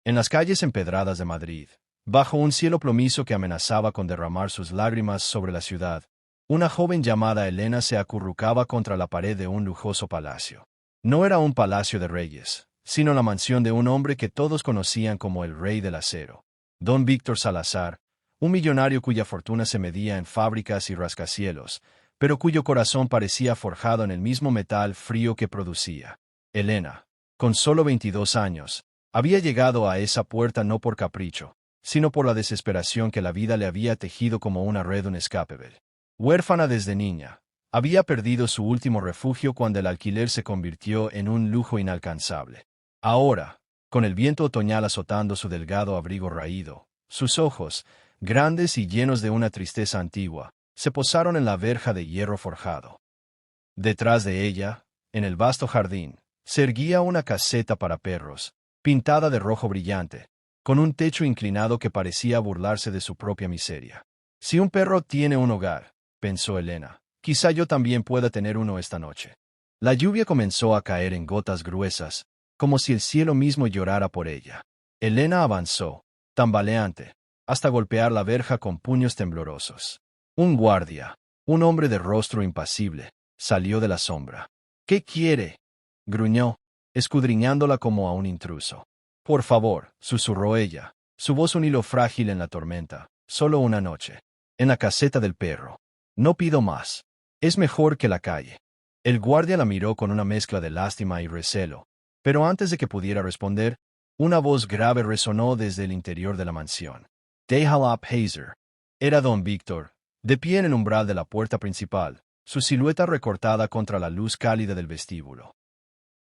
En las calles empedradas de Madrid, bajo un cielo plomizo que amenazaba con derramar sus lágrimas sobre la ciudad, una joven llamada Elena se acurrucaba contra la pared de un lujoso palacio. No era un palacio de reyes, sino la mansión de un hombre que todos conocían como el Rey del Acero, don Víctor Salazar, un millonario cuya fortuna se medía en fábricas y rascacielos, pero cuyo corazón parecía forjado en el mismo metal frío que producía. Elena, con solo 22 años, había llegado a esa puerta no por capricho, sino por la desesperación que la vida le había tejido como una red inescapable. Huérfana desde niña, había perdido su último refugio cuando el alquiler se convirtió en un lujo inalcanzable. Ahora, con el viento otoñal azotando su delgado abrigo raído, sus ojos, grandes y llenos de una tristeza antigua, se posaron en la verja de hierro forjado. Detrás de ella, en el vasto jardín, se erguía una caseta para perros, pintada de rojo brillante, con un techo inclinado que parecía burlarse de su propia miseria. Si un perro tiene un hogar, pensó Elena, quizá yo también pueda tener uno esta noche. La lluvia comenzó a caer en gotas gruesas, como si el cielo mismo llorara por ella. Elena avanzó, tambaleante, hasta golpear la verja con puños temblorosos. Un guardia, un hombre de rostro impasible, salió de la sombra. —¿Qué quiere? —gruñó, escudriñándola como a un intruso. —Por favor —susurró ella, su voz un hilo frágil en la tormenta—, solo una noche. En la caseta del perro. No pido más. Es mejor que la calle. El guardia la miró con una mezcla de lástima y recelo, pero antes de que pudiera responder, una voz grave resonó desde el interior de la mansión. —Déjala, Hazer. Era don Víctor, de pie en el umbral de la puerta principal, su silueta recortada contra la luz cálida del vestíbulo.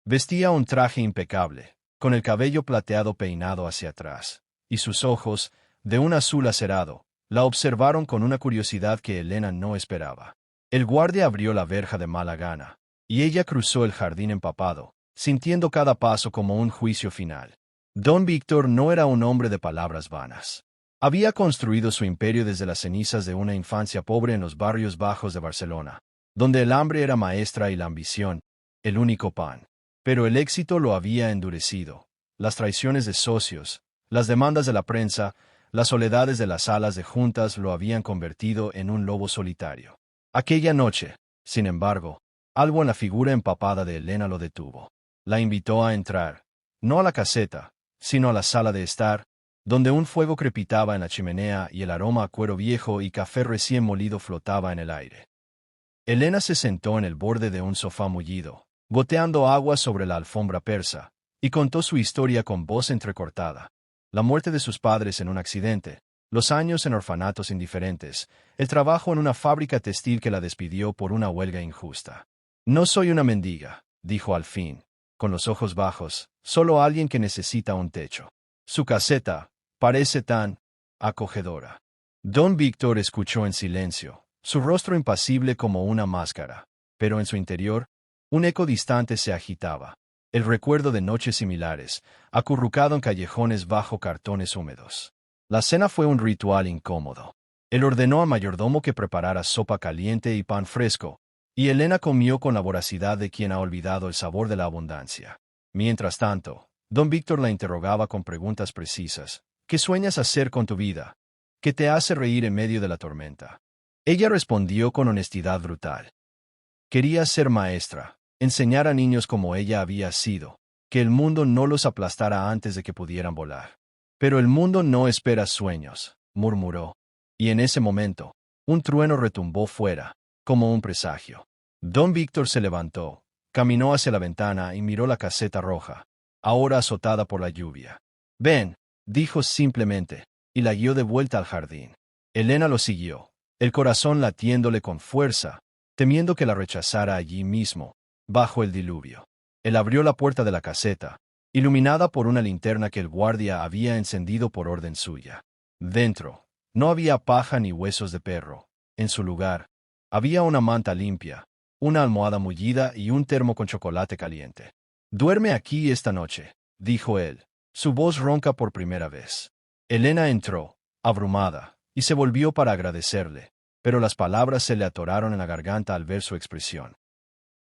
Vestía un traje impecable, con el cabello plateado peinado hacia atrás, y sus ojos, de un azul acerado, la observaron con una curiosidad que Elena no esperaba. El guardia abrió la verja de mala gana, y ella cruzó el jardín empapado, sintiendo cada paso como un juicio final. Don Víctor no era un hombre de palabras vanas. Había construido su imperio desde las cenizas de una infancia pobre en los barrios bajos de Barcelona, donde el hambre era maestra y la ambición, el único pan. Pero el éxito lo había endurecido. Las traiciones de socios, las demandas de la prensa, las soledades de las salas de juntas lo habían convertido en un lobo solitario. Aquella noche, sin embargo, algo en la figura empapada de Elena lo detuvo. La invitó a entrar, no a la caseta, sino a la sala de estar, donde un fuego crepitaba en la chimenea y el aroma a cuero viejo y café recién molido flotaba en el aire. Elena se sentó en el borde de un sofá mullido, goteando agua sobre la alfombra persa, y contó su historia con voz entrecortada. La muerte de sus padres en un accidente, los años en orfanatos indiferentes, el trabajo en una fábrica textil que la despidió por una huelga injusta. «No soy una mendiga», dijo al fin, con los ojos bajos, «solo alguien que necesita un techo. Su caseta parece tan acogedora». Don Víctor escuchó en silencio, su rostro impasible como una máscara, pero en su interior, un eco distante se agitaba, el recuerdo de noches similares, acurrucado en callejones bajo cartones húmedos. La cena fue un ritual incómodo. Él ordenó al mayordomo que preparara sopa caliente y pan fresco, y Elena comió con la voracidad de quien ha olvidado el sabor de la abundancia. Mientras tanto, don Víctor la interrogaba con preguntas precisas. ¿Qué sueñas hacer con tu vida? ¿Qué te hace reír en medio de la tormenta? Ella respondió con honestidad brutal. Quería ser maestra, enseñar a niños como ella había sido, que el mundo no los aplastara antes de que pudieran volar. Pero el mundo no espera sueños, murmuró. Y en ese momento, un trueno retumbó fuera, como un presagio. Don Víctor se levantó, caminó hacia la ventana y miró la caseta roja, ahora azotada por la lluvia. «Ven», dijo simplemente, y la guió de vuelta al jardín. Elena lo siguió, el corazón latiéndole con fuerza, temiendo que la rechazara allí mismo, bajo el diluvio. Él abrió la puerta de la caseta, iluminada por una linterna que el guardia había encendido por orden suya. Dentro, no había paja ni huesos de perro. En su lugar, había una manta limpia, una almohada mullida y un termo con chocolate caliente. «Duerme aquí esta noche», dijo él, su voz ronca por primera vez. Elena entró, abrumada, y se volvió para agradecerle, pero las palabras se le atoraron en la garganta al ver su expresión.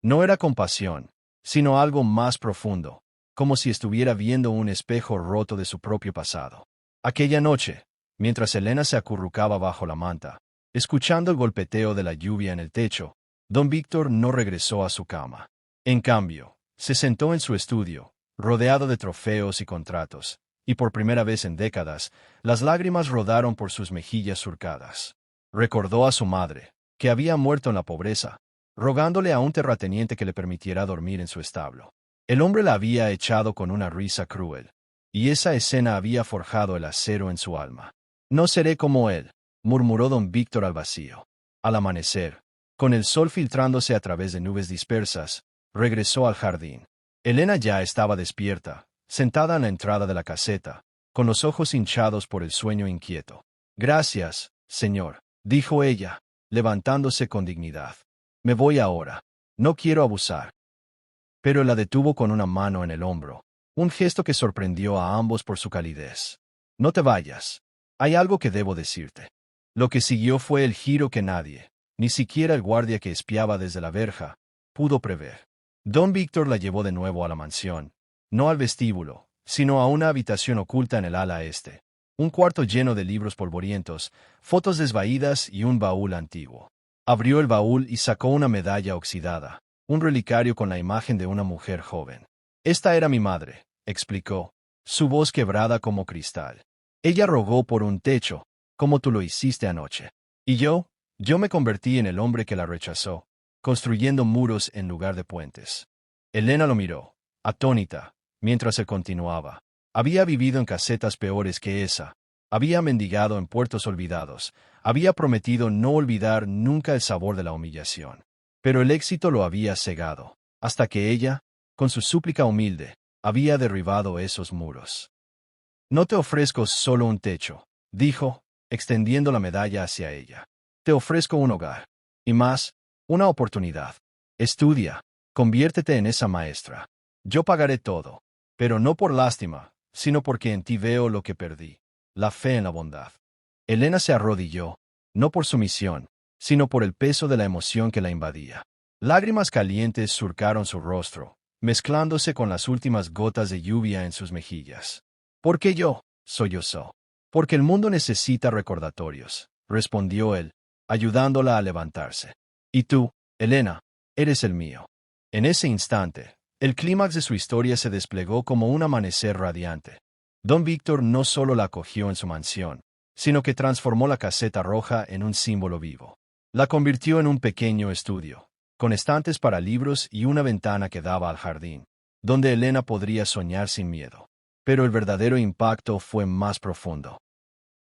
No era compasión, sino algo más profundo, como si estuviera viendo un espejo roto de su propio pasado. Aquella noche, mientras Elena se acurrucaba bajo la manta, escuchando el golpeteo de la lluvia en el techo, don Víctor no regresó a su cama. En cambio, se sentó en su estudio, rodeado de trofeos y contratos, y por primera vez en décadas, las lágrimas rodaron por sus mejillas surcadas. Recordó a su madre, que había muerto en la pobreza, rogándole a un terrateniente que le permitiera dormir en su establo. El hombre la había echado con una risa cruel, y esa escena había forjado el acero en su alma. «No seré como él», murmuró don Víctor al vacío. Al amanecer, con el sol filtrándose a través de nubes dispersas, regresó al jardín. Elena ya estaba despierta, sentada en la entrada de la caseta, con los ojos hinchados por el sueño inquieto. «Gracias, señor», dijo ella, levantándose con dignidad. «Me voy ahora. No quiero abusar». Pero él la detuvo con una mano en el hombro, un gesto que sorprendió a ambos por su calidez. «No te vayas. Hay algo que debo decirte». Lo que siguió fue el giro que nadie, ni siquiera el guardia que espiaba desde la verja, pudo prever. Don Víctor la llevó de nuevo a la mansión, no al vestíbulo, sino a una habitación oculta en el ala este. Un cuarto lleno de libros polvorientos, fotos desvaídas y un baúl antiguo. Abrió el baúl y sacó una medalla oxidada, un relicario con la imagen de una mujer joven. «Esta era mi madre», explicó, su voz quebrada como cristal. «Ella rogó por un techo, como tú lo hiciste anoche. Y yo me convertí en el hombre que la rechazó, construyendo muros en lugar de puentes». Elena lo miró, atónita, mientras él continuaba. Había vivido en casetas peores que esa, había mendigado en puertos olvidados, había prometido no olvidar nunca el sabor de la humillación. Pero el éxito lo había cegado, hasta que ella, con su súplica humilde, había derribado esos muros. «No te ofrezco solo un techo», dijo, extendiendo la medalla hacia ella. «Te ofrezco un hogar. Y más, una oportunidad. Estudia, conviértete en esa maestra. Yo pagaré todo, pero no por lástima, sino porque en ti veo lo que perdí, la fe en la bondad». Elena se arrodilló, no por sumisión, sino por el peso de la emoción que la invadía. Lágrimas calientes surcaron su rostro, mezclándose con las últimas gotas de lluvia en sus mejillas. «¿Por qué yo?», sollozó. «Porque el mundo necesita recordatorios», respondió él, ayudándola a levantarse. «Y tú, Elena, eres el mío». En ese instante, el clímax de su historia se desplegó como un amanecer radiante. Don Víctor no solo la acogió en su mansión, sino que transformó la caseta roja en un símbolo vivo. La convirtió en un pequeño estudio, con estantes para libros y una ventana que daba al jardín, donde Elena podría soñar sin miedo. Pero el verdadero impacto fue más profundo.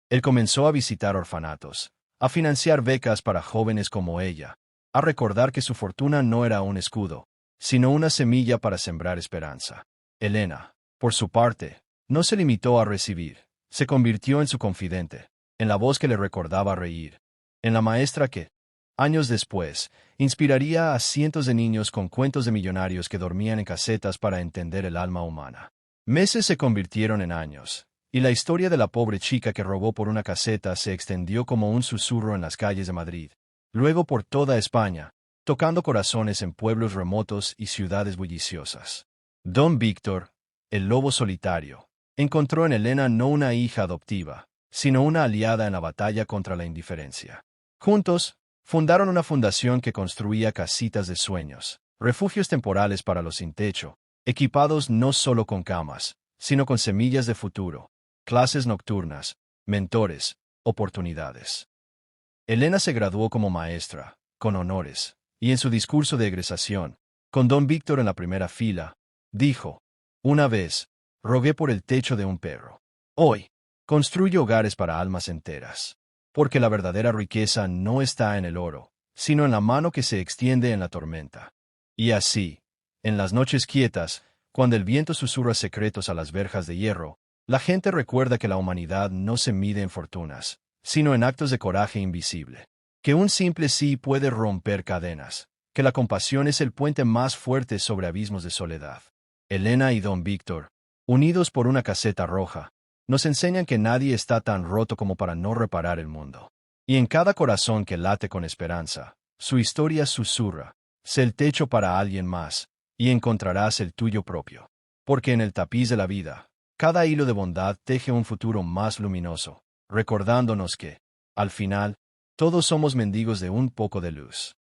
Él comenzó a visitar orfanatos, a financiar becas para jóvenes como ella, a recordar que su fortuna no era un escudo, sino una semilla para sembrar esperanza. Elena, por su parte, no se limitó a recibir, se convirtió en su confidente, en la voz que le recordaba reír, en la maestra que, años después, inspiraría a cientos de niños con cuentos de millonarios que dormían en casetas para entender el alma humana. Meses se convirtieron en años, y la historia de la pobre chica que robó por una caseta se extendió como un susurro en las calles de Madrid, luego por toda España, tocando corazones en pueblos remotos y ciudades bulliciosas. Don Víctor, el lobo solitario, encontró en Elena no una hija adoptiva, sino una aliada en la batalla contra la indiferencia. Juntos, fundaron una fundación que construía casitas de sueños, refugios temporales para los sin techo, equipados no solo con camas, sino con semillas de futuro, clases nocturnas, mentores, oportunidades. Elena se graduó como maestra, con honores, y en su discurso de egresación, con don Víctor en la primera fila, dijo: «Una vez, rogué por el techo de un perro. Hoy, construyo hogares para almas enteras. Porque la verdadera riqueza no está en el oro, sino en la mano que se extiende en la tormenta». Y así, en las noches quietas, cuando el viento susurra secretos a las verjas de hierro, la gente recuerda que la humanidad no se mide en fortunas, sino en actos de coraje invisible. Que un simple sí puede romper cadenas, que la compasión es el puente más fuerte sobre abismos de soledad. Elena y don Víctor, unidos por una caseta roja, nos enseñan que nadie está tan roto como para no reparar el mundo. Y en cada corazón que late con esperanza, su historia susurra: sé el techo para alguien más, y encontrarás el tuyo propio. Porque en el tapiz de la vida, cada hilo de bondad teje un futuro más luminoso, recordándonos que, al final, todos somos mendigos de un poco de luz.